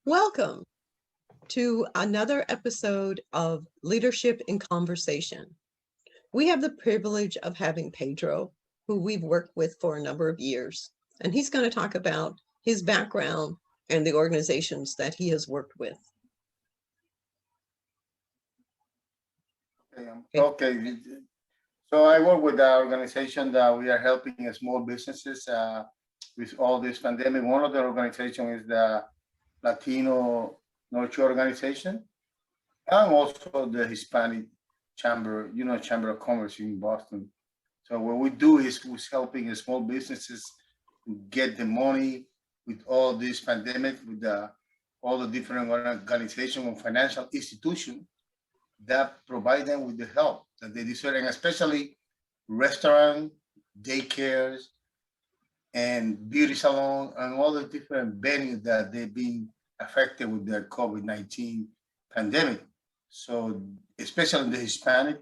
Welcome to another episode of Leadership in Conversation. We have the privilege of having Pedro, who we've worked with for a number of years, and he's going to talk about his background and the organizations that he has worked with. Okay. So I work with the organization that we are helping small businesses with all this pandemic. One of the organizations is the Latino Nurture organization, and also the Hispanic Chamber, Chamber of Commerce in Boston. So what we do is we're helping small businesses get the money with all this pandemic, with all the different organizations and financial institutions that provide them with the help that they deserve, and especially restaurant, daycares, and beauty salon, and all the different venues that they've been affected with the COVID-19 pandemic. So especially in the Hispanic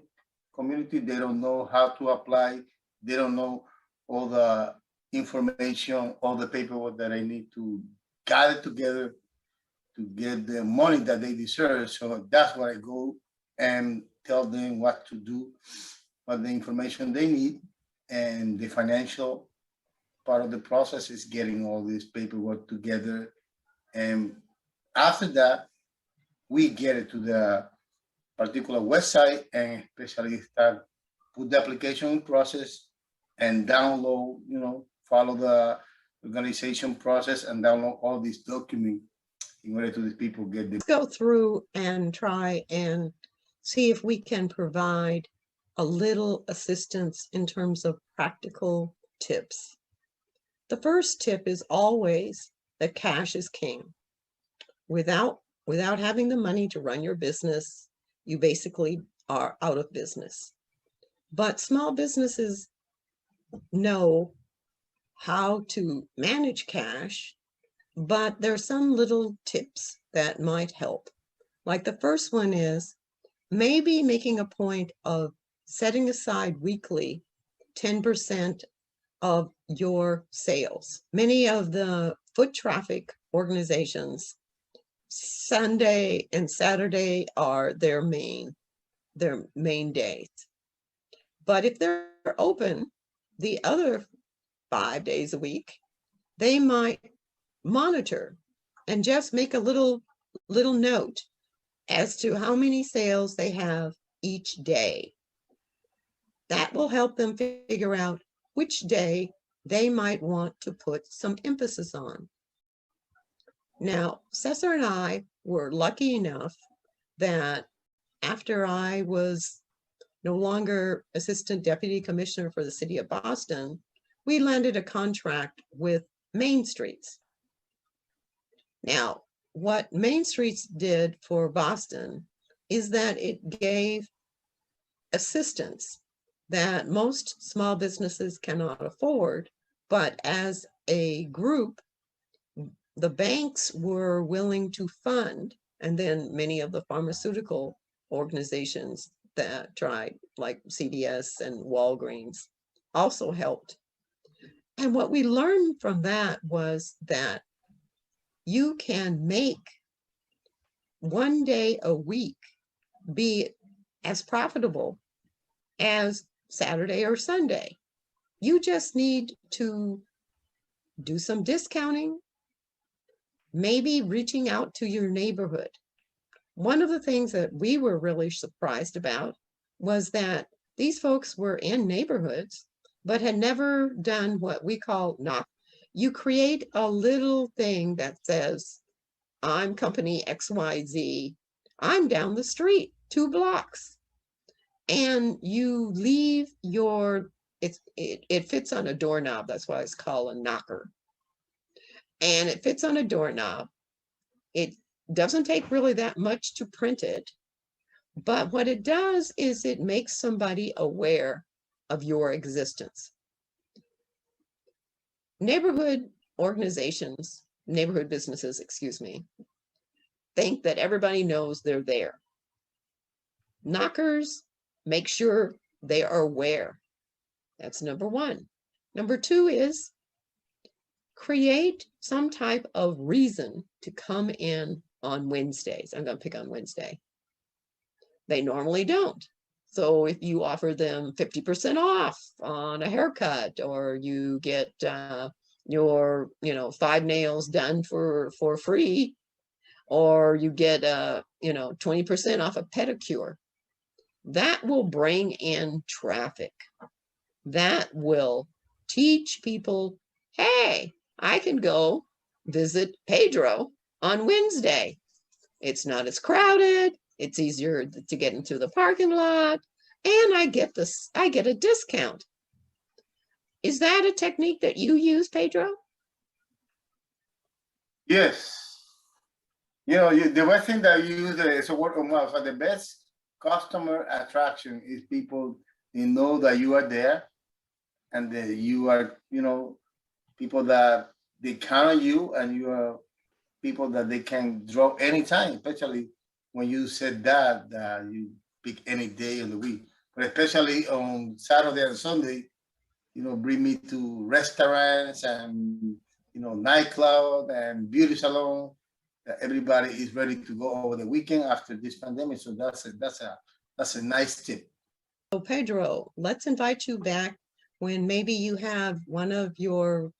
community, they don't know how to apply. They don't know all the information, all the paperwork that they need to gather together to get the money that they deserve. So that's why I go and tell them what to do, what the information they need, and the financial part of the process is getting all this paperwork together. And after that, we get it to the particular website and especially start put the application process and download, follow the organization process and download all these documents in order to these people get the. Let's go through and try and see if we can provide a little assistance in terms of practical tips. The first tip is always that cash is king. Without having the money to run your business, you basically are out of business. But small businesses know how to manage cash, but there are some little tips that might help. Like the first one is maybe making a point of setting aside weekly 10% of your sales. Many of the foot traffic organizations, Sunday and Saturday are their main days. But if they're open the other 5 days a week, they might monitor and just make a little note as to how many sales they have each day. That will help them figure out which day they might want to put some emphasis on. Now, Cesar and I were lucky enough that after I was no longer Assistant Deputy Commissioner for the City of Boston, we landed a contract with Main Streets. Now, what Main Streets did for Boston is that it gave assistance that most small businesses cannot afford, but as a group, the banks were willing to fund, and then many of the pharmaceutical organizations that tried, like CVS and Walgreens, also helped. And what we learned from that was that you can make one day a week be as profitable as Saturday or Sunday. You just need to do some discounting, maybe reaching out to your neighborhood. One of the things that we were really surprised about was that these folks were in neighborhoods, but had never done what we call knock. You create a little thing that says, I'm company XYZ, I'm down the street 2 blocks. And you leave it fits on a doorknob, that's why it's called a knocker. And it fits on a doorknob. It doesn't take really that much to print it, but what it does is it makes somebody aware of your existence. Neighborhood businesses, think that everybody knows they're there. Knockers make sure they are aware. That's number one. Number two is create some type of reason to come in on Wednesdays. I'm going to pick on Wednesday. They normally don't. So if you offer them 50% off on a haircut, or you get your 5 nails done for free, or you get 20% off a pedicure, that will bring in traffic. That will teach people, hey, I can go visit Pedro on Wednesday. It's not as crowded. It's easier to get into the parking lot, and I get a discount. Is that a technique that you use, Pedro? Yes. The best thing that you use is a word of mouth. So the best customer attraction is people, they know that you are there, and that you are, people that they count on you, and you are people that they can draw anytime, especially when you said that you pick any day of the week. But especially on Saturday and Sunday, bring me to restaurants and, nightclub and beauty salon. Everybody is ready to go over the weekend after this pandemic. So that's a nice tip. So Pedro, let's invite you back when maybe you have one of your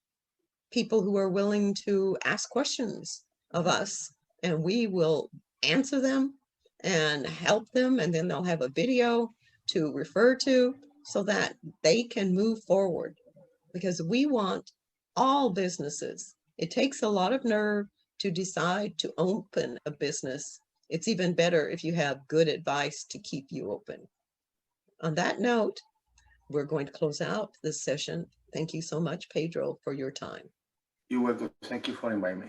people who are willing to ask questions of us, and we will answer them and help them, and then they'll have a video to refer to so that they can move forward, because we want all businesses. It takes a lot of nerve to decide to open a business. It's even better if you have good advice to keep you open. On that note, we're going to close out this session. Thank you so much, Pedro, for your time. You're welcome. Thank you for inviting me.